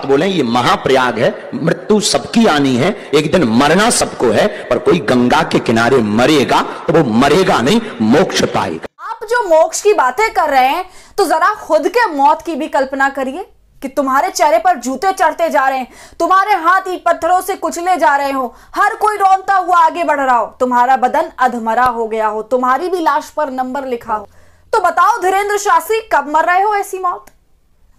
बात बोले, ये महाप्रयाग है, मृत्यु सबकी आनी है, एक दिन मरना सबको है, पर कोई गंगा के किनारे मरेगा तो वो मरेगा नहीं, मोक्ष पाएगा। आप जो मोक्ष की बातें कर रहे हैं तो जरा खुद के मौत की भी कल्पना करिए कि तुम्हारे चेहरे पर जूते चढ़ते जा रहे हैं, तुम्हारे हाथ ईंट पत्थरों से कुचले जा रहे हो, हर कोई रोनता हुआ आगे बढ़ रहा हो, तुम्हारा बदन अधमरा हो गया हो, तुम्हारी भी लाश पर नंबर लिखा हो, तो बताओ धीरेंद्र शास्त्री कब मर रहे हो ऐसी मौत?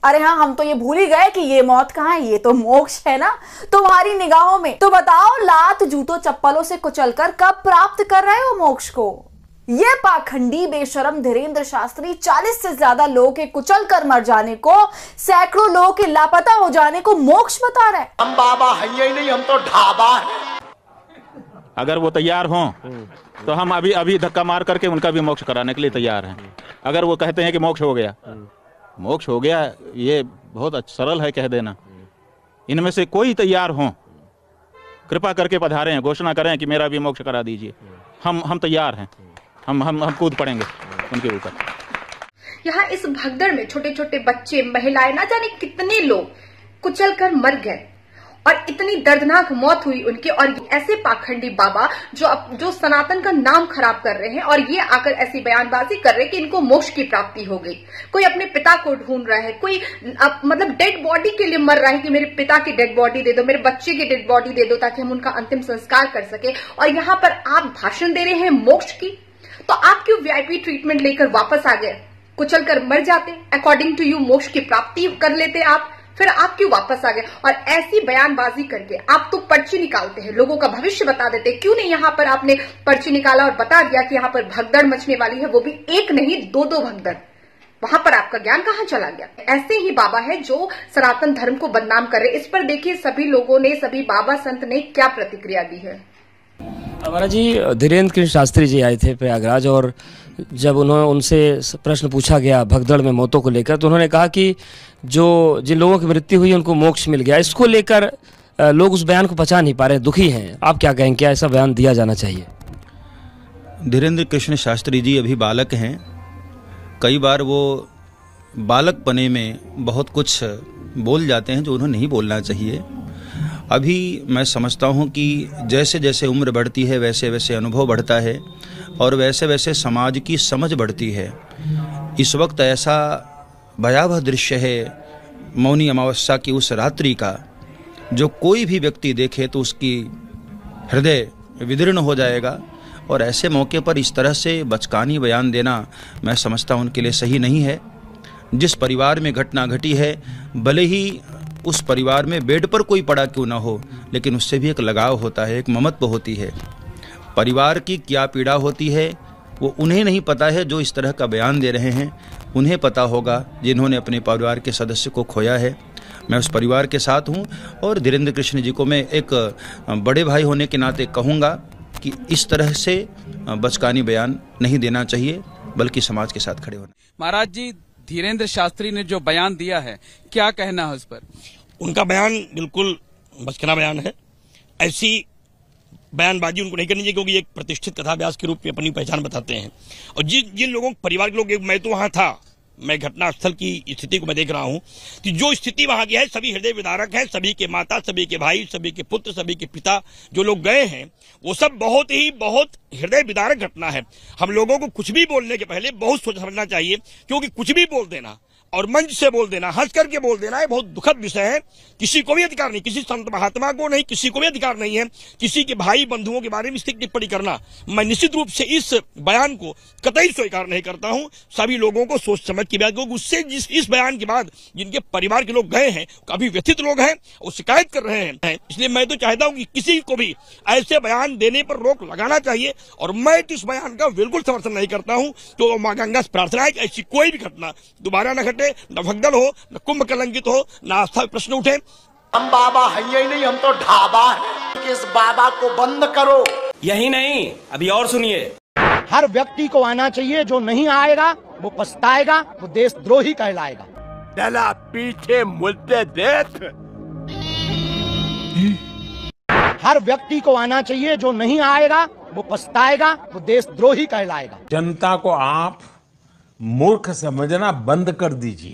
अरे हाँ, हम तो ये भूल ही गए कि ये मौत कहाँ है, ये तो मोक्ष है ना तुम्हारी निगाहों में। तो बताओ लात जूतों चप्पलों से कुचलकर कब प्राप्त कर रहे हो मोक्ष को? ये पाखंडी बेशरम धीरेंद्र शास्त्री 40 से ज्यादा लोगों के कुचल कर मर जाने को, सैकड़ों लोगों के लापता हो जाने को मोक्ष बता रहे हैं। हम बाबा है ही नहीं, हम तो ढाबा है। अगर वो तैयार हों तो हम अभी धक्का मार करके उनका भी मोक्ष कराने के लिए तैयार हैं। अगर वो कहते हैं कि मोक्ष हो गया, मोक्ष हो गया, ये बहुत सरल है कह देना। इनमें से कोई तैयार हों, कृपा करके पधारें, घोषणा करें कि मेरा भी मोक्ष करा दीजिए। हम तैयार हैं, हम कूद पड़ेंगे उनके ऊपर। यहाँ इस भगदड़ में छोटे छोटे बच्चे, महिलाएं, ना जाने कितने लोग कुचल कर मर गए और इतनी दर्दनाक मौत हुई उनकी। और ऐसे पाखंडी बाबा जो सनातन का नाम खराब कर रहे हैं और ये आकर ऐसी बयानबाजी कर रहे हैं कि इनको मोक्ष की प्राप्ति हो गई। कोई अपने पिता को ढूंढ रहा है, कोई मतलब डेड बॉडी के लिए मर रहा है कि मेरे पिता की डेड बॉडी दे दो, मेरे बच्चे की डेड बॉडी दे दो ताकि हम उनका अंतिम संस्कार कर सके। और यहाँ पर आप भाषण दे रहे हैं मोक्ष की, तो आप क्यों वीआईपी ट्रीटमेंट लेकर वापस आ गए? कुचल कर मर जाते, अकॉर्डिंग टू यू मोक्ष की प्राप्ति कर लेते आप, फिर आप क्यों वापस आ गए? और ऐसी बयानबाजी करके आप तो पर्ची निकालते हैं, लोगों का भविष्य बता देते हैं। क्यों नहीं यहाँ पर आपने पर्ची निकाला और बता दिया कि यहाँ पर भगदड़ मचने वाली है, वो भी एक नहीं दो भगदड़? वहां पर आपका ज्ञान कहाँ चला गया? ऐसे ही बाबा है जो सनातन धर्म को बदनाम कर रहे। इस पर देखिए सभी लोगों ने, सभी बाबा संत ने क्या प्रतिक्रिया दी है। हमारा जी धीरेंद्र कृष्ण शास्त्री जी आए थे प्रयागराज, और जब उनसे प्रश्न पूछा गया भगदड़ में मौतों को लेकर, तो उन्होंने कहा कि जिन लोगों की मृत्यु हुई उनको मोक्ष मिल गया। इसको लेकर लोग उस बयान को पचा नहीं पा रहे, दुखी हैं। आप क्या कहेंगे, क्या ऐसा बयान दिया जाना चाहिए? धीरेंद्र कृष्ण शास्त्री जी अभी बालक हैं। कई बार वो बालकपने में बहुत कुछ बोल जाते हैं जो उन्हें नहीं बोलना चाहिए। अभी मैं समझता हूँ कि जैसे जैसे उम्र बढ़ती है वैसे वैसे अनुभव बढ़ता है और वैसे वैसे समाज की समझ बढ़ती है। इस वक्त ऐसा भयावह दृश्य है मौनी अमावस्या की उस रात्रि का, जो कोई भी व्यक्ति देखे तो उसकी हृदय विदीर्ण हो जाएगा। और ऐसे मौके पर इस तरह से बचकानी बयान देना मैं समझता हूँ उनके लिए सही नहीं है। जिस परिवार में घटना घटी है, भले ही उस परिवार में बेड पर कोई पड़ा क्यों ना हो, लेकिन उससे भी एक लगाव होता है, एक ममत्व होती है। परिवार की क्या पीड़ा होती है वो उन्हें नहीं पता है जो इस तरह का बयान दे रहे हैं। उन्हें पता होगा जिन्होंने अपने परिवार के सदस्य को खोया है। मैं उस परिवार के साथ हूँ और धीरेंद्र कृष्ण जी को मैं एक बड़े भाई होने के नाते कहूँगा कि इस तरह से बचकानी बयान नहीं देना चाहिए, बल्कि समाज के साथ खड़े होना। महाराज जी, धीरेंद्र शास्त्री ने जो बयान दिया है, क्या कहना है उस पर? उनका बयान बिल्कुल बचकाना बयान है। ऐसी बयानबाजी उनको नहीं करनी चाहिए, क्योंकि एक प्रतिष्ठित कथा व्यास के रूप में अपनी पहचान बताते हैं। और जिन लोगों परिवार के लोग, मैं तो वहां था, मैं घटना स्थल की स्थिति को मैं देख रहा हूं कि जो स्थिति वहां की है, सभी हृदय विदारक है। सभी के माता, सभी के भाई, सभी के पुत्र, सभी के पिता जो लोग गए हैं, वो सब बहुत हृदय विदारक घटना है। हम लोगों को कुछ भी बोलने के पहले बहुत सोच समझना चाहिए, क्योंकि कुछ भी बोल देना और मंच से बोल देना, हंस करके बोल देना, ये बहुत दुखद विषय है। किसी को भी अधिकार नहीं, किसी संत महात्मा को नहीं, किसी को भी अधिकार नहीं है किसी के भाई बंधुओं के बारे में इस टिप्पणी करना। मैं निश्चित रूप से इस बयान को कतई स्वीकार नहीं करता हूं। सभी लोगों को सोच समझ के बाद, उससे इस बयान के बाद जिनके परिवार के लोग गए हैं, काफी व्यथित लोग हैं, वो शिकायत कर रहे हैं। इसलिए मैं तो चाहता हूं कि किसी को भी ऐसे बयान देने पर रोक लगाना चाहिए। और मैं तो इस बयान का बिल्कुल समर्थन नहीं करता हूं। तो मां गंगा से प्रार्थना है कि ऐसी कोई भी घटना दोबारा न घटे, न भगदड़ हो, न कुंभ कलंकित हो, न आस्था प्रश्न उठे। हम बाबा है ही नहीं, हम तो ढाबा है। इस बाबा को बंद करो। यही नहीं, अभी और सुनिए। हर व्यक्ति को आना चाहिए, जो नहीं आएगा वो पछताएगा, वो देशद्रोही कहलाएगा। चला पीछे मुद्दे देख। हर व्यक्ति को आना चाहिए, जो नहीं आएगा वो पछताएगा, वो देशद्रोही कहलाएगा। जनता को आप मूर्ख समझना बंद कर दीजिए।